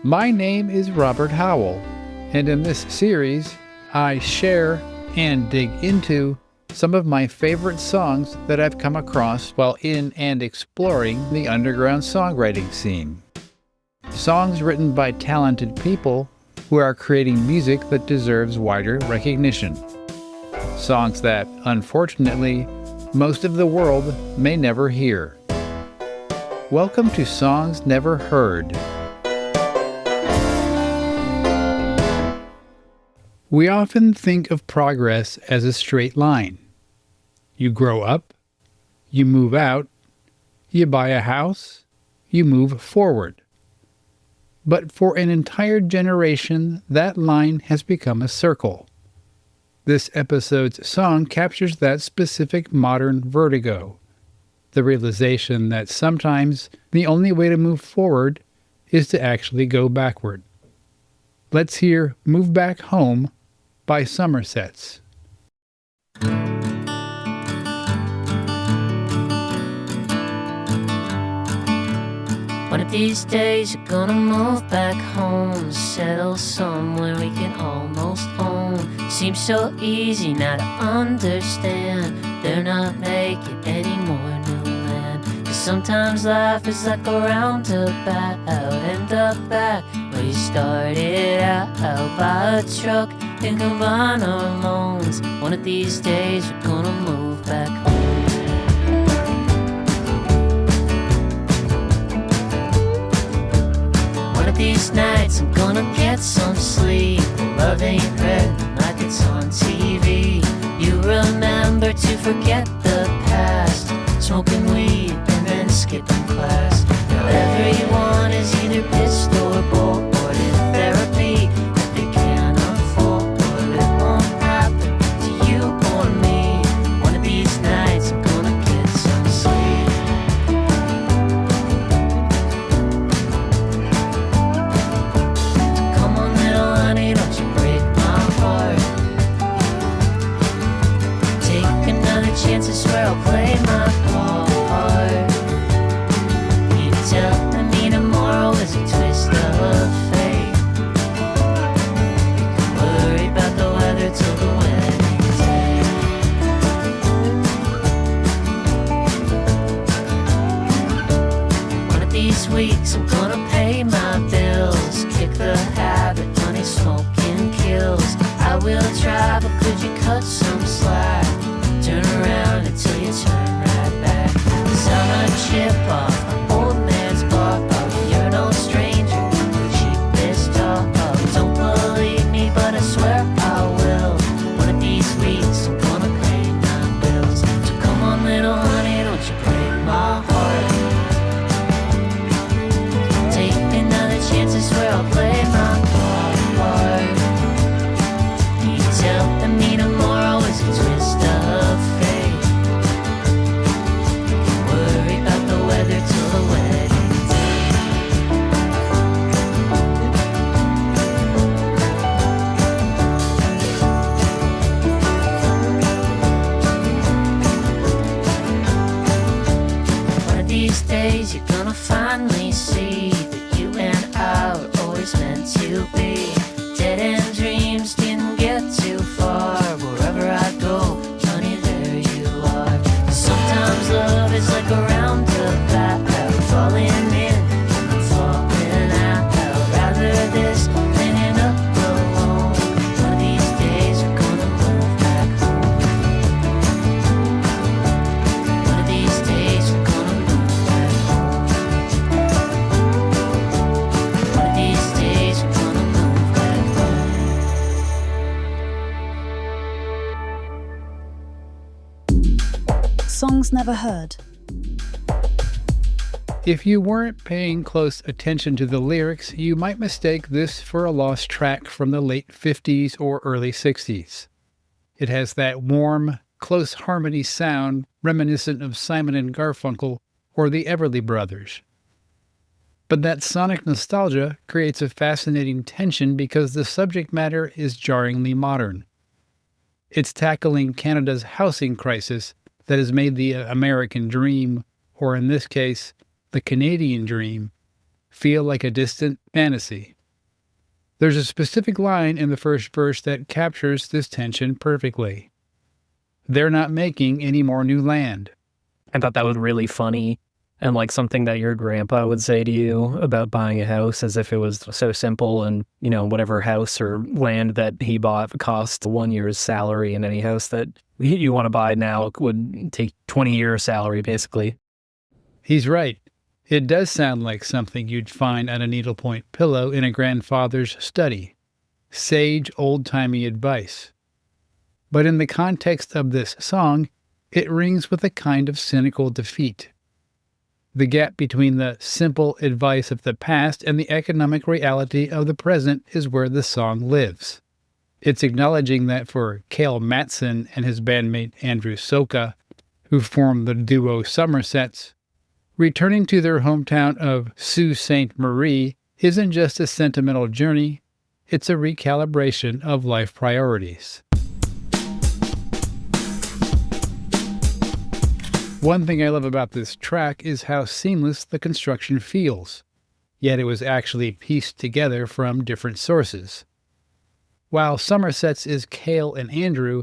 My name is Robert Howell, and in this series, I share and dig into some of my favorite songs that I've come across while in and exploring the underground songwriting scene. Songs written by talented people who are creating music that deserves wider recognition. Songs that, unfortunately, most of the world may never hear. Welcome to Songs Never Heard. We often think of progress as a straight line. You grow up, you move out, you buy a house, you move forward. But for an entire generation, that line has become a circle. This episode's song captures that specific modern vertigo, the realization that sometimes the only way to move forward is to actually go backward. Let's hear Move Back Home by Summersets. One of these days you're gonna move back home, settle somewhere we can almost own. Seems so easy now to understand, they're not making any more new land. 'Cause sometimes life is like a roundabout, end up back where you started out. Buy a truck and combine our loans. One of these days we're gonna move back home. One of these nights I'm gonna get some sleep. Love ain't pregnant like it's on TV. You remember to forget the past, smoking weed and then skipping class. Now everyone is either pissed or bored in therapy that they can't afford. It won't happen to you or me. One of these nights I'm gonna get some sleep. So come on little honey, don't you break my heart. Take another chance, I swear I'll play my part. You telling me tomorrow is a twist of fate. We can worry about the weather till the wedding day. One of these weeks I'm gonna pay my bills, kick the habit, money smoking kills. I will try, but could you cut some slack? Turn around until you turn right back. 'Cause I'm a chip off an old man's bar. You're no stranger to the cheapest talk. Don't believe me, but I swear I will. One of these weeks I'm gonna pay my bills. So come on little honey, don't you break my heart. Take another chance, I swear I'll play my part. You telling me tomorrow is a twist of fate. We can worry about the weather till the wedding day. One of these days you're gonna finally see that you and I were always meant to be. Dead end dreams didn't get too far. Wherever I go, honey, there you are. Sometimes love is like a roundabout, falling in and falling out. Rather this than end up alone. One of these days we're gonna move back home. One of these days we're gonna move back home. One of these days we're gonna move back home. Songs Never Heard. If you weren't paying close attention to the lyrics, you might mistake this for a lost track from the late 50s or early 60s. It has that warm, close harmony sound reminiscent of Simon and Garfunkel or the Everly Brothers. But that sonic nostalgia creates a fascinating tension because the subject matter is jarringly modern. It's tackling Canada's housing crisis that has made the American dream, or in this case, the Canadian dream, feel like a distant fantasy. There's a specific line in the first verse that captures this tension perfectly. They're not making any more new land. I thought that was really funny and like something that your grandpa would say to you about buying a house, as if it was so simple, and, you know, whatever house or land that he bought cost 1 year's salary, and any house that you want to buy now would take 20 years salary, basically. He's right. It does sound like something you'd find on a needlepoint pillow in a grandfather's study. Sage, old-timey advice. But in the context of this song, it rings with a kind of cynical defeat. The gap between the simple advice of the past and the economic reality of the present is where the song lives. It's acknowledging that for Cale Matson and his bandmate Andrew Soka, who formed the duo Summersets, returning to their hometown of Sault Ste. Marie isn't just a sentimental journey, it's a recalibration of life priorities. One thing I love about this track is how seamless the construction feels, yet it was actually pieced together from different sources. While Summersets is Cale and Andrew,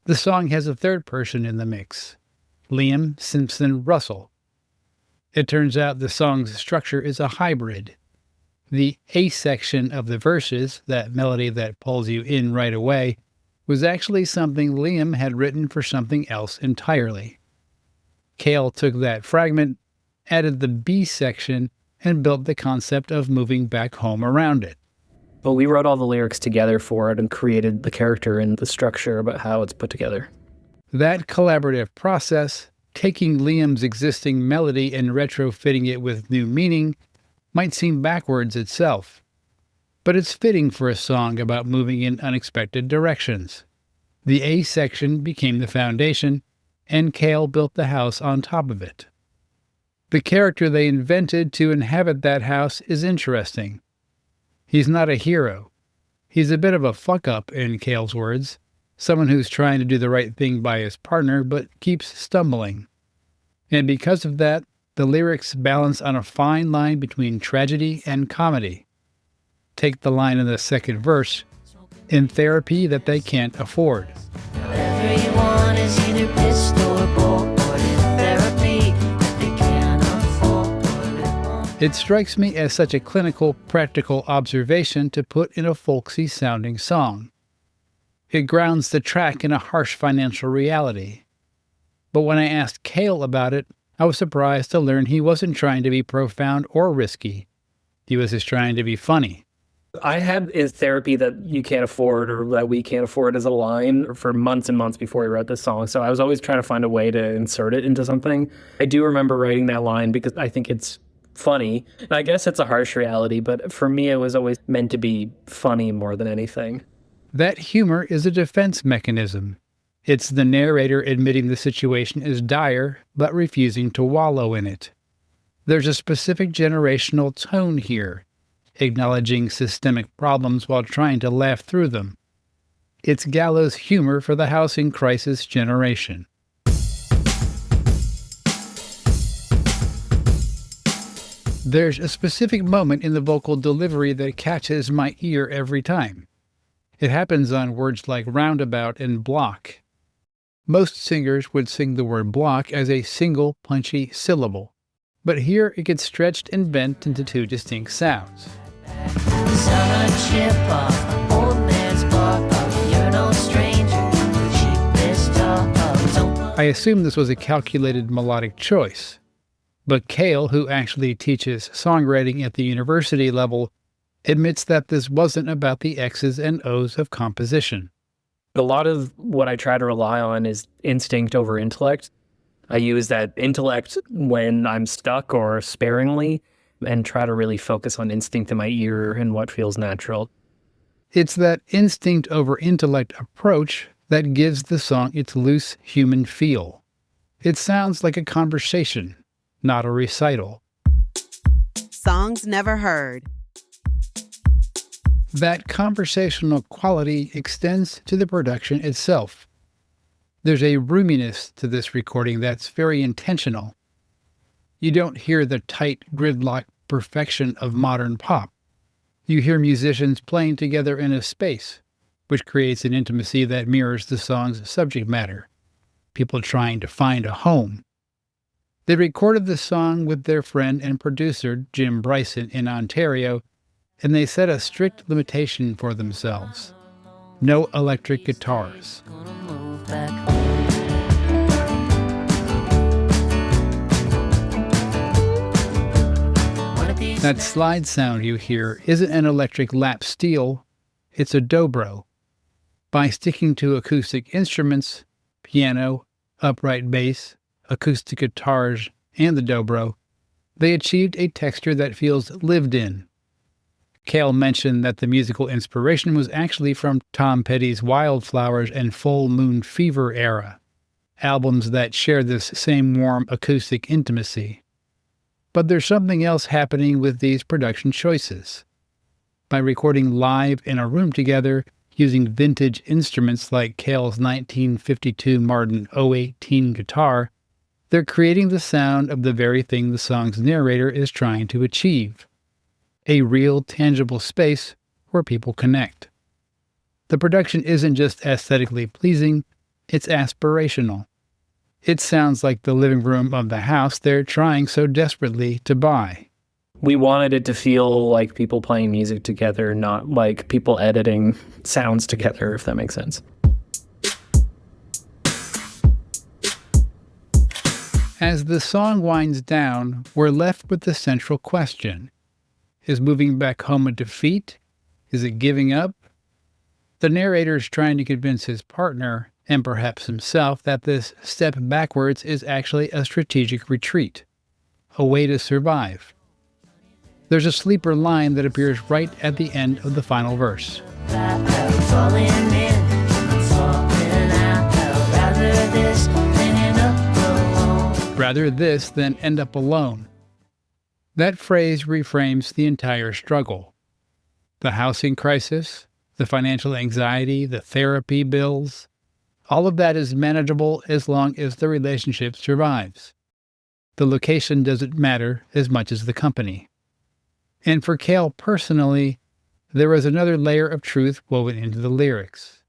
the song has a third person in the mix, Liam Simpson Russell. It turns out the song's structure is a hybrid. The A section of the verses, that melody that pulls you in right away, was actually something Liam had written for something else entirely. Cale took that fragment, added the B section, and built the concept of moving back home around it. But we wrote all the lyrics together for it and created the character and the structure about how it's put together. That collaborative process, taking Liam's existing melody and retrofitting it with new meaning, might seem backwards itself. But it's fitting for a song about moving in unexpected directions. The A section became the foundation, and Cale built the house on top of it. The character they invented to inhabit that house is interesting. He's not a hero. He's a bit of a fuck-up, in Cale's words, someone who's trying to do the right thing by his partner but keeps stumbling. And because of that, the lyrics balance on a fine line between tragedy and comedy. Take the line in the second verse, in therapy that they can't afford. Everyone is either pissed or bored in therapy that they can't afford. It strikes me as such a clinical, practical observation to put in a folksy-sounding song. It grounds the track in a harsh financial reality. But when I asked Cale about it, I was surprised to learn he wasn't trying to be profound or risky. He was just trying to be funny. I had in therapy that you can't afford, or that we can't afford, as a line for months and months before we wrote this song. So I was always trying to find a way to insert it into something. I do remember writing that line because I think it's funny. And I guess it's a harsh reality, but for me, it was always meant to be funny more than anything. That humor is a defense mechanism. It's the narrator admitting the situation is dire, but refusing to wallow in it. There's a specific generational tone here, acknowledging systemic problems while trying to laugh through them. It's gallows humor for the housing crisis generation. There's a specific moment in the vocal delivery that catches my ear every time. It happens on words like roundabout and block. Most singers would sing the word block as a single punchy syllable, but here it gets stretched and bent into two distinct sounds. I assume this was a calculated melodic choice, but Cale, who actually teaches songwriting at the university level, admits that this wasn't about the X's and O's of composition. A lot of what I try to rely on is instinct over intellect. I use that intellect when I'm stuck or sparingly, and try to really focus on instinct in my ear and what feels natural. It's that instinct over intellect approach that gives the song its loose human feel. It sounds like a conversation, not a recital. Songs never heard. That conversational quality extends to the production itself. There's a roominess to this recording that's very intentional. You don't hear the tight, gridlock perfection of modern pop. You hear musicians playing together in a space, which creates an intimacy that mirrors the song's subject matter. People trying to find a home. They recorded the song with their friend and producer Jim Bryson in Ontario, and they set a strict limitation for themselves. No electric guitars. Gonna move back home. One of these That slide sound you hear isn't an electric lap steel, it's a dobro. By sticking to acoustic instruments, piano, upright bass, acoustic guitars, and the dobro, they achieved a texture that feels lived in. Cale mentioned that the musical inspiration was actually from Tom Petty's Wildflowers and Full Moon Fever era, albums that share this same warm acoustic intimacy. But there's something else happening with these production choices. By recording live in a room together, using vintage instruments like Cale's 1952 Martin 018 guitar, they're creating the sound of the very thing the song's narrator is trying to achieve. A real, tangible space where people connect. The production isn't just aesthetically pleasing, it's aspirational. It sounds like the living room of the house they're trying so desperately to buy. We wanted it to feel like people playing music together, not like people editing sounds together, if that makes sense. As the song winds down, we're left with the central question. Is moving back home a defeat? Is it giving up? The narrator is trying to convince his partner, and perhaps himself, that this step backwards is actually a strategic retreat, a way to survive. There's a sleeper line that appears right at the end of the final verse. falling in, falling out. Rather this than end up alone. Rather this than end up alone. That phrase reframes the entire struggle. The housing crisis, the financial anxiety, the therapy bills, all of that is manageable as long as the relationship survives. The location doesn't matter as much as the company. And for Cale personally, there was another layer of truth woven into the lyrics.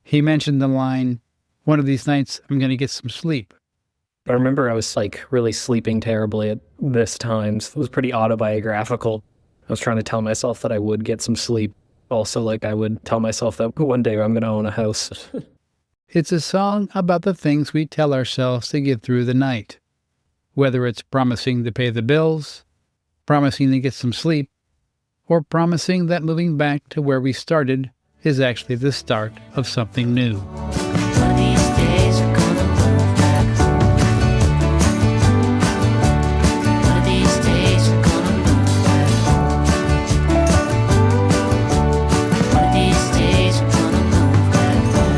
He mentioned the line, "One of these nights I'm going to get some sleep." I remember I was really sleeping terribly at this time, so it was pretty autobiographical. I was trying to tell myself that I would get some sleep. Also, I would tell myself that one day I'm going to own a house. It's a song about the things we tell ourselves to get through the night. Whether it's promising to pay the bills, promising to get some sleep, or promising that moving back to where we started is actually the start of something new. One of these days we're gonna move back home. One of these days we're gonna move back home. One of these days we're gonna move back home.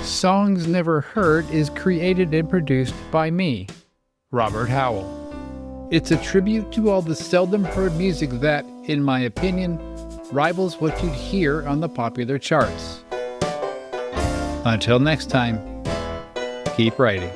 Songs Never Heard is created and produced by me, Robert Howell. It's a tribute to all the seldom heard music that, in my opinion, rivals what you'd hear on the popular charts. Until next time, keep writing.